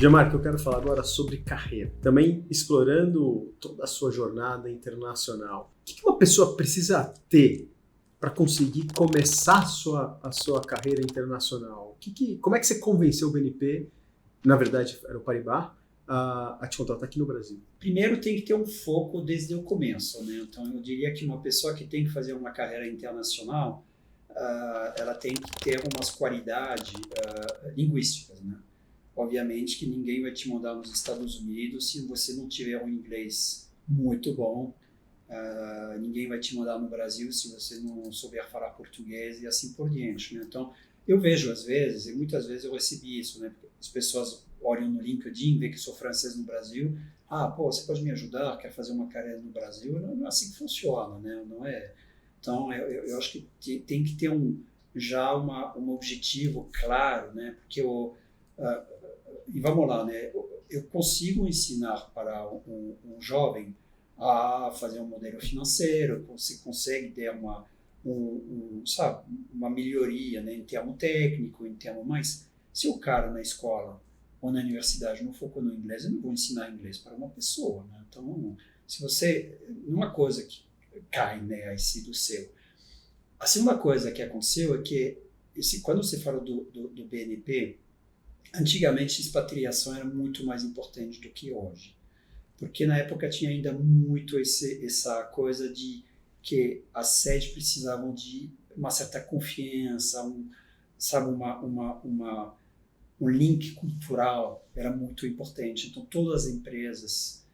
Jean-Marc, eu quero falar agora sobre carreira. Também explorando toda a sua jornada internacional. O que uma pessoa precisa ter para conseguir começar a sua carreira internacional? Como é que você convenceu o BNP, na verdade era o Paribas, a te contratar aqui no Brasil? Primeiro tem que ter um foco desde o começo, né? Então eu diria que uma pessoa que tem que fazer uma carreira internacional, ela tem que ter algumas qualidades linguísticas, né? Obviamente que ninguém vai te mandar nos Estados Unidos se você não tiver um inglês muito bom. Ninguém vai te mandar no Brasil se você não souber falar português e assim por diante, né? Então, eu vejo às vezes, e muitas vezes eu recebi isso, né? As pessoas olham no LinkedIn, vê que sou francês no Brasil, você pode me ajudar, quer fazer uma carreira no Brasil? Não é assim que funciona, né? Não é. Então, eu acho que tem que ter já um objetivo claro, né? Porque e vamos lá, né? Eu consigo ensinar para um jovem a fazer um modelo financeiro, você consegue ter sabe, uma melhoria, né, em termo técnico, mas se o cara na escola ou na universidade não focou no inglês, eu não vou ensinar inglês para uma pessoa, né? Então, se você, uma coisa que cai, né, aí si do seu. A segunda coisa que aconteceu é que quando você fala do BNP, antigamente a expatriação era muito mais importante do que hoje. Porque na época tinha ainda muito essa coisa de que as sedes precisavam de uma certa confiança, sabe, um link cultural era muito importante. Então todas as empresas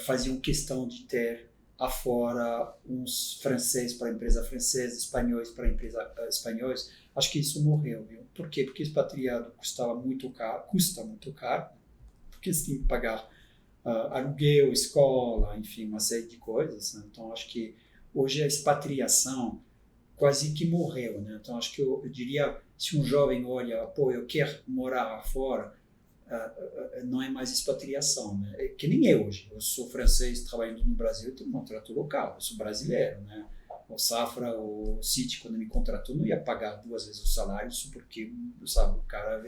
faziam questão de ter afora uns franceses para a empresa francesa, espanhóis para a empresa espanhóis. Acho que isso morreu, viu? Por quê? Porque expatriado custa muito caro, porque você tem que pagar aluguel, escola, enfim, uma série de coisas, né? Então, acho que hoje a expatriação quase que morreu, né? Então, acho que eu diria, se um jovem olha, eu quero morar fora, não é mais expatriação, né? É que nem eu hoje. Eu sou francês trabalhando no Brasil, eu tenho um contrato local, eu sou brasileiro, né? O Safra, o Citi, quando me contratou, não ia pagar 2 vezes o salário, isso porque, sabe, o cara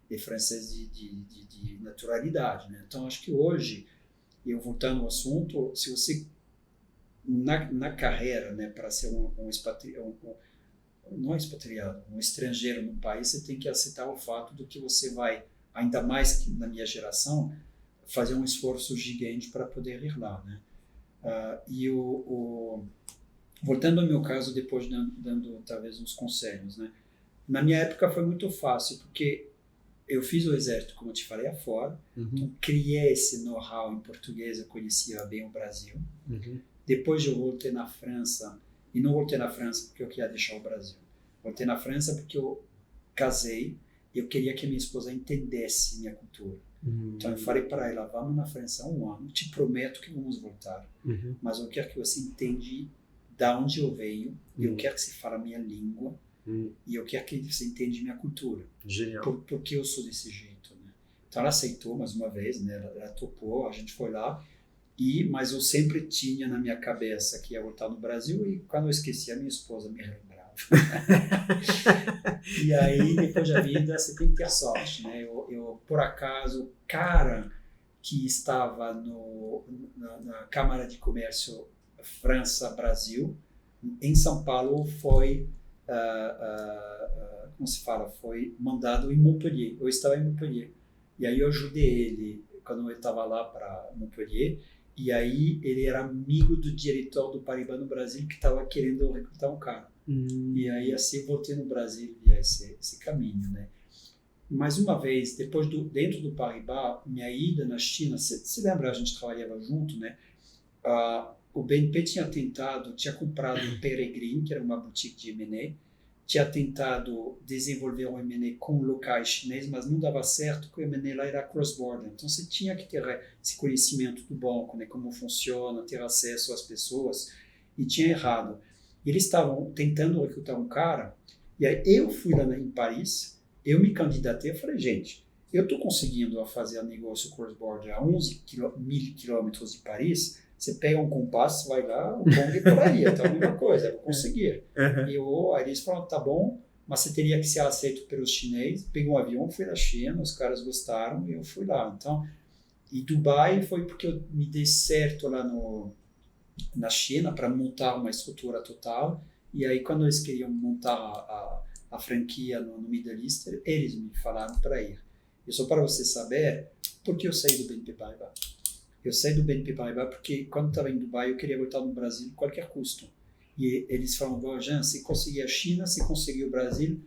é francês de naturalidade, né? Então, acho que hoje, eu voltando ao assunto, se você, na carreira, né, para ser não expatriado, um estrangeiro no país, você tem que aceitar o fato de que você vai, ainda mais que na minha geração, fazer um esforço gigante para poder ir lá, né? Voltando ao meu caso, depois dando talvez uns conselhos, né? Na minha época foi muito fácil, porque eu fiz o exército, como eu te falei, afora. Então, criei esse know-how em português, eu conhecia bem o Brasil. Depois eu voltei na França, e não voltei na França porque eu queria deixar o Brasil. Voltei na França porque eu casei e eu queria que minha esposa entendesse minha cultura. Então eu falei para ela, vamos na França 1 ano, te prometo que vamos voltar, mas eu quero que você entenda da onde eu venho, eu quero que você fale a minha língua, e eu quero que você entenda minha cultura. Genial. Porque eu sou desse jeito, né? Então ela aceitou mais uma vez, né? Ela topou, a gente foi lá, mas eu sempre tinha na minha cabeça que ia voltar no Brasil, e quando eu esquecia, a minha esposa me relembrava. E aí, depois da vida, você tem que ter sorte, né? Eu por acaso, o cara que estava na Câmara de Comércio França-Brasil, em São Paulo, foi como se fala, foi mandado em Montpellier. Eu estava em Montpellier. E aí eu ajudei ele quando eu estava lá para Montpellier. E aí ele era amigo do diretor do Paribas no Brasil, que estava querendo recrutar um cara. E aí assim eu voltei no Brasil via esse caminho, né? Mais uma vez, dentro do Paribas, minha ida na China, se lembra, a gente trabalhava junto, né? O BNP tinha comprado o Peregrine, que era uma boutique de M&A, tinha tentado desenvolver um M&A com locais chineses, mas não dava certo, porque o M&A lá era cross-border. Então você tinha que ter esse conhecimento do banco, né, como funciona, ter acesso às pessoas, e tinha errado. E eles estavam tentando recrutar um cara, e aí eu fui lá em Paris, eu me candidatei, eu falei, gente, eu estou conseguindo fazer negócio cross-border a 11 mil quilômetros de Paris. Você pega um compasso, vai lá, o Kong é por aí, então é a mesma coisa, eu vou conseguir. Aí eles falaram, tá bom, mas você teria que ser aceito pelos chineses. Peguei um avião, fui na China, os caras gostaram e eu fui lá. Então, e Dubai foi porque eu me dei certo lá na China para montar uma estrutura total. E aí, quando eles queriam montar a franquia no Middle East, eles me falaram para ir. E só para você saber, por que eu saí do BNP Paribas? Eu saí do BNP Paribas porque, quando estava em Dubai, eu queria voltar no Brasil a qualquer custo. E eles falaram, Jean, se conseguir a China, se conseguir o Brasil,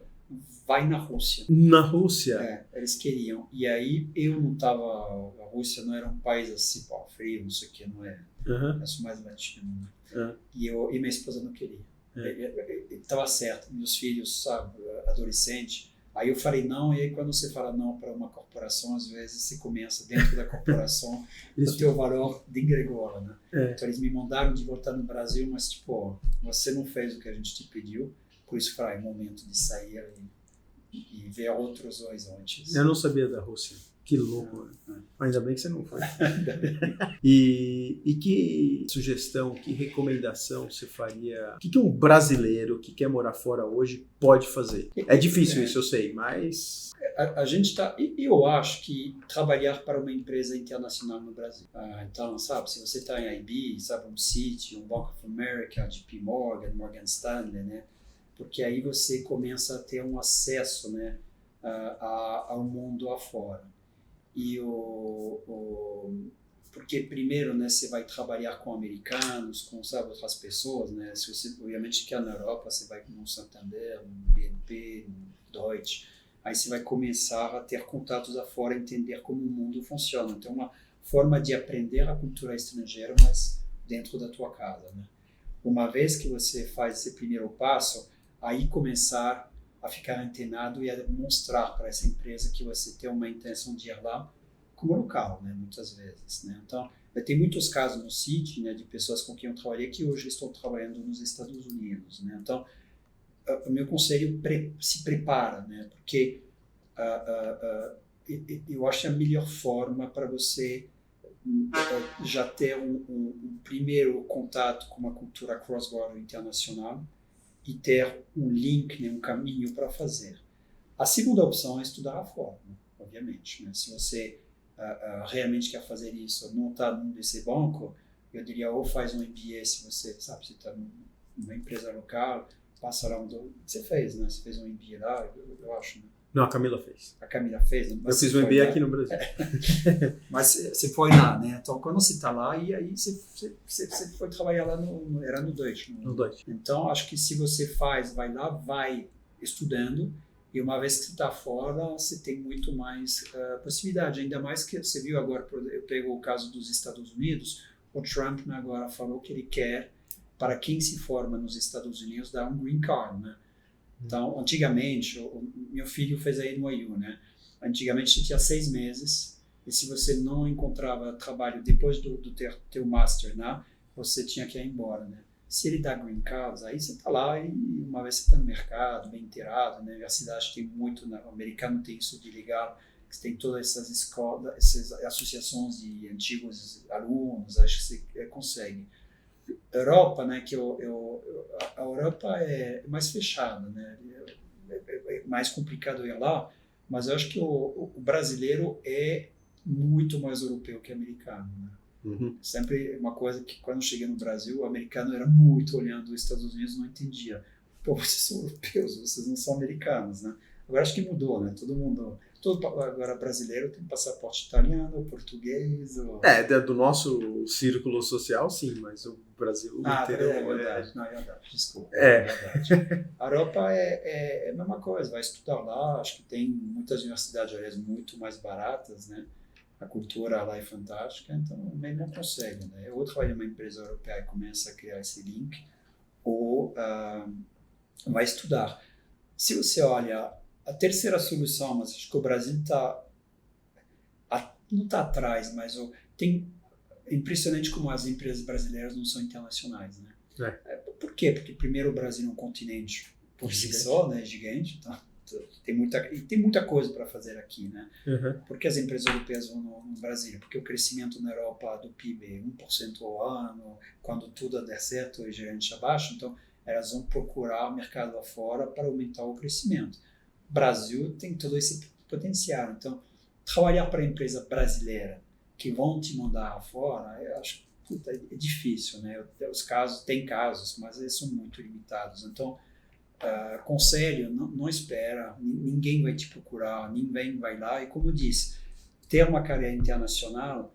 vai na Rússia. Na Rússia? É, eles queriam. E aí eu não estava... A Rússia não era um país assim, pô, frio, não sei o que, não é. Eu sou mais latino. Né? E minha esposa não queria. Estava certo. Meus filhos, sabe, adolescente. Aí eu falei não, e aí quando você fala não para uma corporação, às vezes você começa dentro da corporação, o teu valor degringola, né? Então eles me mandaram de voltar no Brasil, mas tipo, você não fez o que a gente te pediu, por isso foi o momento de sair e ver outros horizontes. Eu não sabia da Rússia. Que louco, né? Ainda bem que você não foi. E que sugestão, que recomendação você faria? O que um brasileiro que quer morar fora hoje pode fazer? É difícil isso, eu sei, mas... A gente está... Eu acho que trabalhar para uma empresa internacional no Brasil. Então, sabe, se você está em IB, sabe, um Citi, um Bank of America, JP Morgan, Morgan Stanley, né? Porque aí você começa a ter um acesso, né, ao mundo afora. E porque primeiro, né, você vai trabalhar com americanos, com, sabe, outras pessoas, né? Se você, obviamente, que é na Europa, você vai no Santander, no BNP, no Deutsche, aí você vai começar a ter contatos afora, entender como o mundo funciona. Então, uma forma de aprender a cultura estrangeira, mas dentro da tua casa, né? Uma vez que você faz esse primeiro passo, aí começar a ficar antenado e a demonstrar para essa empresa que você tem uma intenção de ir lá como local, né, muitas vezes, né? Então, tem muitos casos no Citi, né, de pessoas com quem eu trabalhei que hoje estão trabalhando nos Estados Unidos, né? Então, o meu conselho se prepara, né? Porque eu acho a melhor forma para você já ter um primeiro contato com uma cultura cross-border internacional e ter um link, né, um caminho para fazer. A segunda opção é estudar fora, né, obviamente. Né? Se você realmente quer fazer isso, não está num desse banco, eu diria ou faz um MBA se você, sabe, se está numa empresa local, passa lá você fez, né? Você fez um MBA lá, eu acho, né? Não, a Camila fez. A Camila fez. Eu fiz um MBA aqui no Brasil. Mas você foi lá, né? Então, quando você está lá, e aí você foi trabalhar lá era no Deutsche. No Deutsche. Então, acho que se você vai lá, vai estudando, e uma vez que você está fora, você tem muito mais possibilidade. Ainda mais que você viu agora, eu pego o caso dos Estados Unidos, o Trump agora falou que ele quer, para quem se forma nos Estados Unidos, dar um green card, né? Então, antigamente, meu filho fez a NYU, né? Antigamente tinha 6 meses, e se você não encontrava trabalho depois do teu master, né? Você tinha que ir embora, né? Se ele dá green cards, aí você está lá e uma vez você está no mercado, bem inteirado, né? A cidade tem muito, né? O americano tem isso de legal, que tem todas essas escolas, essas associações de antigos alunos, acho que você consegue. Europa, né, que a Europa é mais fechada, né, é mais complicado ir lá, mas eu acho que o brasileiro é muito mais europeu que americano, né? Uhum. Sempre uma coisa que quando eu cheguei no Brasil, o americano era muito olhando os Estados Unidos, não entendia. Pô, vocês são europeus, vocês não são americanos, né? Agora acho que mudou, né? Todo agora brasileiro tem passaporte italiano, português. Do nosso círculo social, sim, mas o Brasil inteiro é verdade. Não, é verdade, desculpa. É verdade. A Europa é a mesma coisa, vai estudar lá, acho que tem muitas universidades, aliás, muito mais baratas, né? A cultura lá é fantástica, então nem não consegue, né? Ou trabalha em uma empresa europeia e começa a criar esse link, ou vai estudar. Se você olha a terceira solução, mas acho que o Brasil não está atrás, mas é impressionante como as empresas brasileiras não são internacionais, né? Por quê? Porque primeiro o Brasil é um continente por si só, né, gigante, então tem muita coisa para fazer aqui, né? Uhum. Por que as empresas europeias vão no Brasil? Porque o crescimento na Europa do PIB é 1% ao ano, quando tudo der certo, é geralmente abaixo, então elas vão procurar o mercado lá fora para aumentar o crescimento. O Brasil tem todo esse potencial. Então, trabalhar para a empresa brasileira que vão te mandar fora, eu acho que é difícil, né? Tem casos, mas eles são muito limitados. Então, conselho, não espera, ninguém vai te procurar, ninguém vai lá. E como eu disse, ter uma carreira internacional,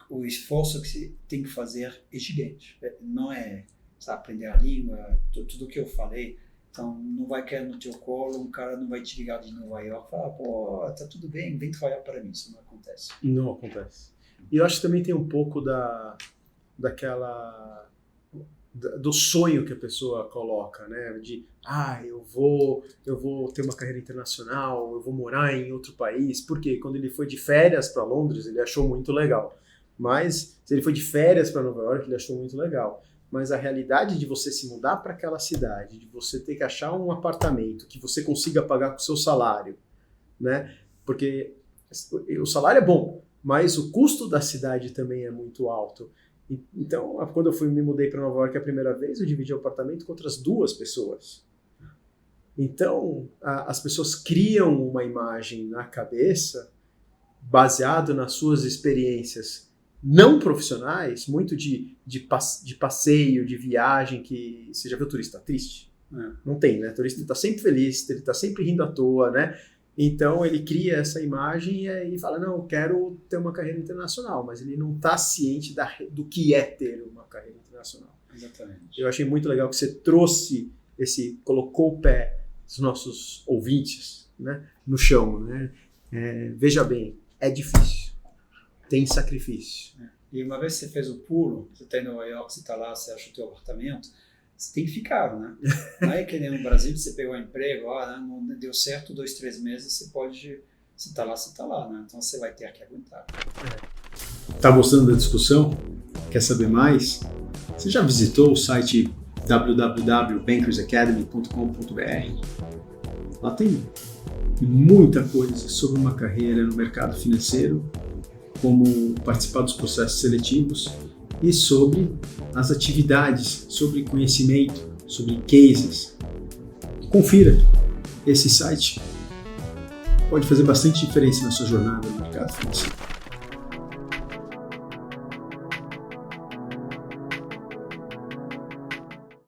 o esforço que você tem que fazer é gigante. Não é, sabe, aprender a língua, tudo que eu falei. Então, não vai cair no teu colo, um cara não vai te ligar de Nova York e falar, pô, tá tudo bem, vem trabalhar para mim. Isso não acontece. Não acontece. E eu acho que também tem um pouco do sonho que a pessoa coloca, né? De, eu vou ter uma carreira internacional, eu vou morar em outro país. Porque quando ele foi de férias para Londres, ele achou muito legal. Mas se ele foi de férias para Nova York, ele achou muito legal. Mas a realidade de você se mudar para aquela cidade, de você ter que achar um apartamento que você consiga pagar com o seu salário, né? Porque o salário é bom, mas o custo da cidade também é muito alto. Então, quando eu me mudei para Nova York a primeira vez, eu dividi o apartamento com outras 2 pessoas. Então, as pessoas criam uma imagem na cabeça baseado nas suas experiências não profissionais, muito de passeio, de viagem, que você já viu turista triste? Não tem, né? O turista está sempre feliz, ele está sempre rindo à toa, né? Então ele cria essa imagem e fala, não, eu quero ter uma carreira internacional, mas ele não está ciente do que é ter uma carreira internacional. Exatamente. Eu achei muito legal que você colocou o pé dos nossos ouvintes, né, no chão, né? Veja bem, é difícil, tem sacrifício. E uma vez que você fez o pulo, você está em Nova York, você está lá, você acha o teu apartamento, você tem que ficar, né? Não é que nem no Brasil, você pegou um emprego, não deu certo 2, 3 meses, você está lá, né? Então você vai ter que aguentar. Tá gostando da discussão? Quer saber mais? Você já visitou o site www.bankersacademy.com.br? Lá tem muita coisa sobre uma carreira no mercado financeiro, como participar dos processos seletivos e sobre as atividades, sobre conhecimento, sobre cases. Confira, esse site pode fazer bastante diferença na sua jornada no mercado financeiro.